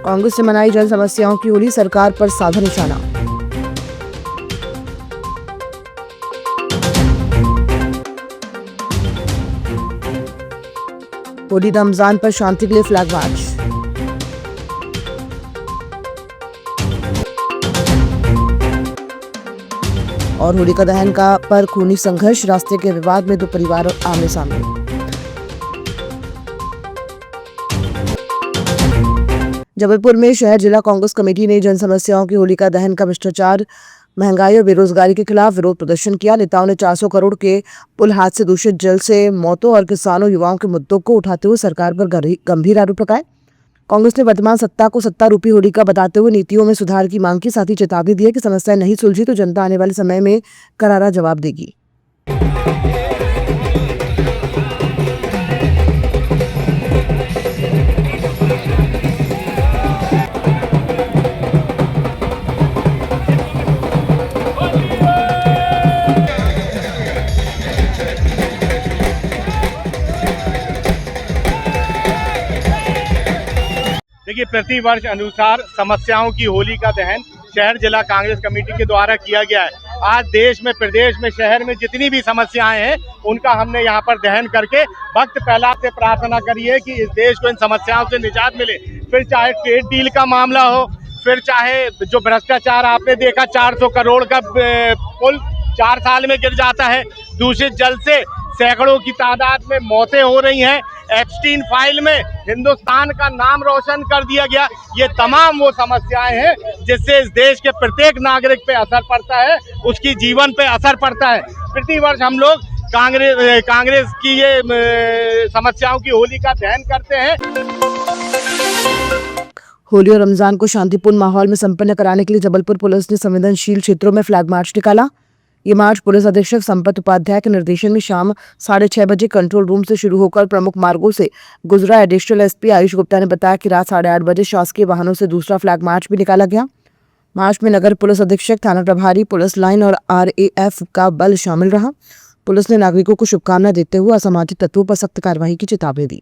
कांग्रेस ने मनाई जन समस्याओं की होली, सरकार पर साधा निशाना। होली रमजान पर शांति के लिए फ्लैग मार्च। और होलिका दहन पर खूनी संघर्ष, रास्ते के विवाद में दो परिवार आमने सामने। जबलपुर में शहर जिला कांग्रेस कमेटी ने जन समस्याओं की होलिका दहन का भ्रष्टाचार, महंगाई और बेरोजगारी के खिलाफ विरोध प्रदर्शन किया। नेताओं ने 400 करोड़ के पुल हादसे, दूषित जल से मौतों और किसानों युवाओं के मुद्दों को उठाते हुए सरकार पर गंभीर आरोप लगाए। कांग्रेस ने वर्तमान सत्ता को सत्ता रूपी होलिका बताते हुए नीतियों में सुधार की मांग की, साथ ही चेतावनी दी है कि समस्याएं नहीं सुलझी तो जनता आने वाले समय में करारा जवाब देगी। देखिए, प्रतिवर्ष अनुसार समस्याओं की होली का दहन शहर जिला कांग्रेस कमेटी के द्वारा किया गया है। आज देश में, प्रदेश में, शहर में जितनी भी समस्याएं हैं उनका हमने यहाँ पर दहन करके भक्त प्रहलाद से प्रार्थना करी है कि इस देश को इन समस्याओं से निजात मिले। फिर चाहे ट्रेड डील का मामला हो, फिर चाहे जो भ्रष्टाचार आपने देखा, 400 करोड़ का पुल 4 साल में गिर जाता है, दूषित जल से सैकड़ों की तादाद में मौतें हो रही हैं, एप्स्टीन फाइल में हिंदुस्तान का नाम रोशन कर दिया गया। ये तमाम वो समस्याएं हैं जिससे इस देश के प्रत्येक नागरिक पे असर पड़ता है, उसकी जीवन पे असर पड़ता है। प्रतिवर्ष हम लोग कांग्रेस की ये समस्याओं की होली का दहन करते हैं। होली और रमजान को शांतिपूर्ण माहौल में संपन्न कराने के लिए जबलपुर पुलिस ने संवेदनशील क्षेत्रों में फ्लैग मार्च निकाला। ये मार्च पुलिस अधीक्षक संपत उपाध्याय के निर्देशन में शाम 6:30 बजे कंट्रोल रूम से शुरू होकर प्रमुख मार्गों से गुजरा। एडिशनल एसपी आयुष गुप्ता ने बताया कि रात 8:30 बजे शासकीय वाहनों से दूसरा फ्लैग मार्च भी निकाला गया। मार्च में नगर पुलिस अधीक्षक, थाना प्रभारी, पुलिस लाइन और RAF का बल शामिल रहा। पुलिस ने नागरिकों को शुभकामनाएं देते हुए असामाजिक तत्वों पर सख्त कार्रवाई की चेतावनी दी।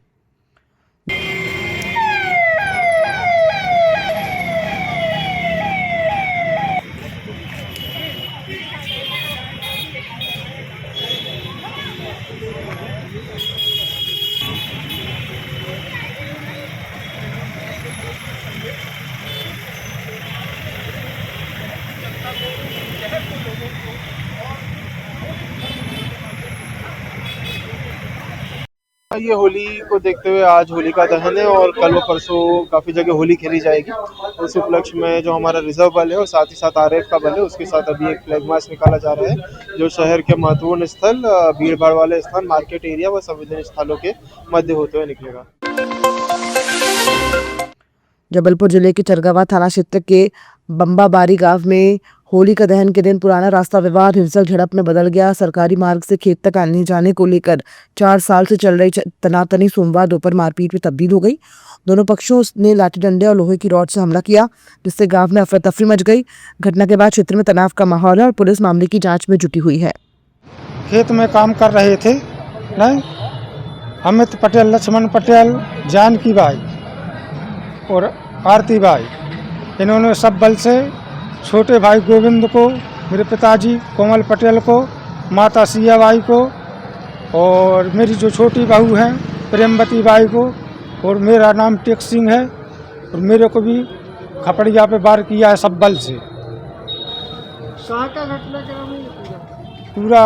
ये होली को देखते हुए आज होली का दहन है और कल व परसों काफ़ी जगह होली खेली जाएगी। उस उपलक्ष्य में जो हमारा रिजर्व बल है और साथ ही साथ RAF का बल है, उसके साथ अभी एक फ्लैग मार्च निकाला जा रहा है जो शहर के महत्वपूर्ण स्थल, भीड़ भाड़ वाले स्थान, मार्केट एरिया व संवेदनशील स्थलों के मध्य होते हुए निकलेगा। जबलपुर जिले के चरगावा थाना क्षेत्र के बम्बाबारी गांव में होली का दहन के दिन पुराना रास्ता विवाद हिंसक झड़प में बदल गया। सरकारी मार्ग से खेत तक आने जाने को लेकर 4 साल से चल रही तनातनी सोमवार दोपहर मारपीट में तब्दील हो गई। दोनों पक्षों ने लाठी डंडे और लोहे की रॉड से हमला किया, जिससे गांव में अफरा तफरी मच गई। घटना के बाद क्षेत्र में तनाव का माहौल है और पुलिस मामले की जाँच में जुटी हुई है। खेत में काम कर रहे थे नहीं, अमित पटेल, लक्ष्मण पटेल, जानकी बाई और आरती बाई, इन्होंने सब बल से छोटे भाई गोविंद को, मेरे पिताजी कोमल पटेल को, माता सिया बाई को और मेरी जो छोटी बहू हैं प्रेमवती बाई को, और मेरा नाम टेक सिंह है और मेरे को भी खपड़िया पे वार किया है सब बल से। पूरा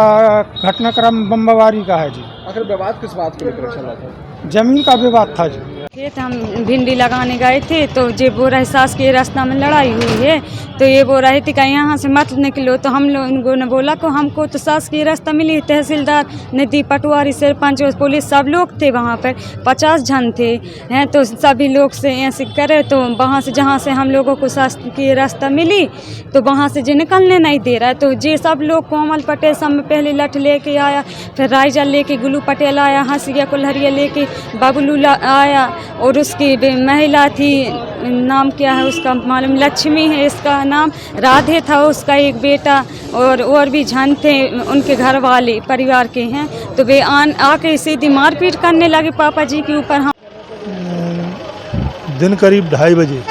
घटनाक्रम बम्बाबारी का है जी। आखिर विवाद किस बात को लेकर चला था? जमीन का विवाद था जी। खेत हम भिंडी लगाने गए थे तो ये बोल रहे सास के रास्ता में लड़ाई हुई है, तो ये बोल रहे थे कि यहाँ से मत निकलो। तो हम लोगों ने बोला को हमको तो सास की रास्ता मिली, तहसीलदार नदी, पटवारी, सरपंच, पुलिस सब लोग थे वहाँ पर, 50 जन थे हैं। तो सभी लोग से ऐसे करे तो वहाँ से जहाँ से हम लोगों को सास की रास्ता मिली तो वहाँ से जो निकलने नहीं दे रहा है। तो ये सब लोग, कोमल पटेल सब में पहले लठ लेके आया, फिर राइजल लेके गुल्लू पटेल आया, हंसिया कुल्हरिया लेके बबलू आया, और उसकी महिला थी, नाम क्या है उसका मालूम, लक्ष्मी है इसका नाम, राधे था उसका एक बेटा, और भी जन थे उनके घर वाले परिवार के हैं। तो वे आके सीधी मारपीट करने लगे पापा जी के ऊपर। दिन करीब 2:30 बजे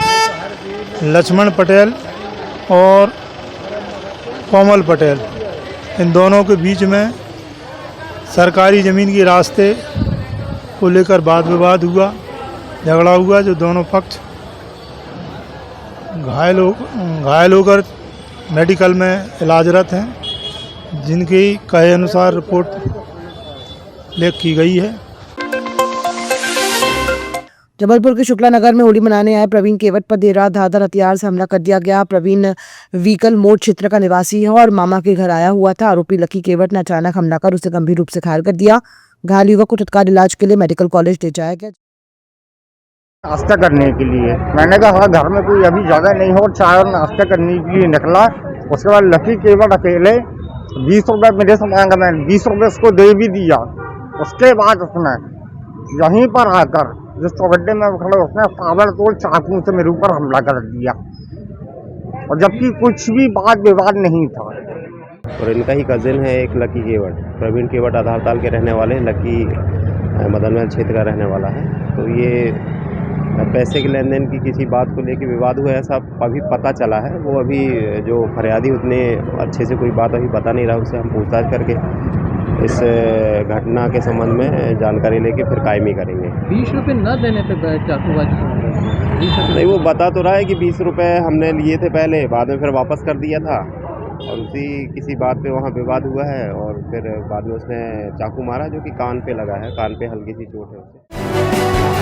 लक्ष्मण पटेल और कोमल पटेल, इन दोनों के बीच में सरकारी ज़मीन के रास्ते को लेकर वाद विवाद हुआ, झगड़ा हुआ, जो दोनों पक्ष घायल होकर मेडिकल में इलाजरत हैं, जिनकी कहे अनुसार रिपोर्ट लेख की गई है। जबलपुर के शुक्ला नगर में होली मनाने आए प्रवीण केवट पर देर रात धारदार हथियार से हमला कर दिया गया। प्रवीण व्हीकल मोड़ क्षेत्र का निवासी है और मामा के घर आया हुआ था। आरोपी लकी केवट ने अचानक हमला कर उसे गंभीर रूप से घायल कर दिया। घायल युवक को तत्काल इलाज के लिए मेडिकल कॉलेज ले जाया गया। नाश्ता करने के लिए मैंने कहा घर में कोई अभी जगह नहीं हो, चाय और नाश्ता करने के लिए निकला। उसके बाद लकी केवट अकेले 20 रुपये मेरे से मांगा, मैंने 20 रुपये उसको दे भी दिया। उसके बाद उसने यहीं पर आकर जिस चौगड्डे में खड़े उसने ताबड़तोड़ चाकू से मेरे ऊपर हमला कर दिया, और जबकि कुछ भी वाद विवाद नहीं था। और इनका ही कजिन है एक लकी केवट, प्रवीण केवट आधारताल के रहने वाले, लकी मदन महल क्षेत्र का रहने वाला है। तो ये पैसे के लेन देन की किसी बात को लेकर विवाद हुआ, ऐसा अभी पता चला है। वो अभी जो फरियादी उतने अच्छे से कोई बात अभी बता नहीं रहा, उससे हम पूछताछ करके इस घटना के संबंध में जानकारी लेके फिर कायमी करेंगे। 20 रुपये न देने पे चाकूबाजी नहीं, वो बता तो रहा है कि 20 रुपये हमने लिए थे पहले, बाद में फिर वापस कर दिया था, और उसी किसी बात पे वहाँ विवाद हुआ है, और फिर बाद में उसने चाकू मारा जो कि कान पे लगा है, कान पे हल्की सी चोट है उसे।